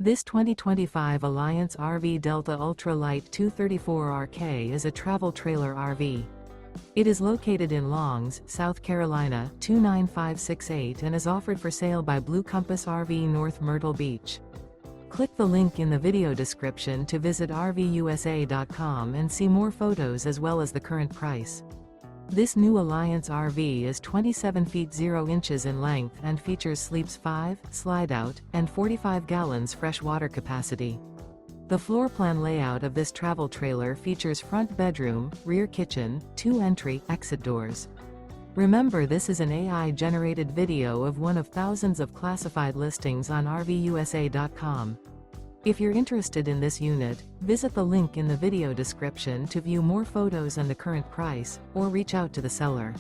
This 2025 Alliance RV Delta Ultra Lite 234RK is a travel trailer RV. It is located in Longs, South Carolina 29568 and is offered for sale by Blue Compass RV North Myrtle Beach. Click the link in the video description to visit RVUSA.com and see more photos as well as the current price. This new Alliance RV is 27 feet 0 inches in length and features sleeps 5, Slideout, and 45 gallons fresh water capacity. The floor plan layout of this travel trailer features front bedroom, rear kitchen, 2 entry/exit doors. Remember, this is an AI-generated video of one of thousands of classified listings on RVUSA.com. If you're interested in this unit, visit the link in the video description to view more photos and the current price, or reach out to the seller.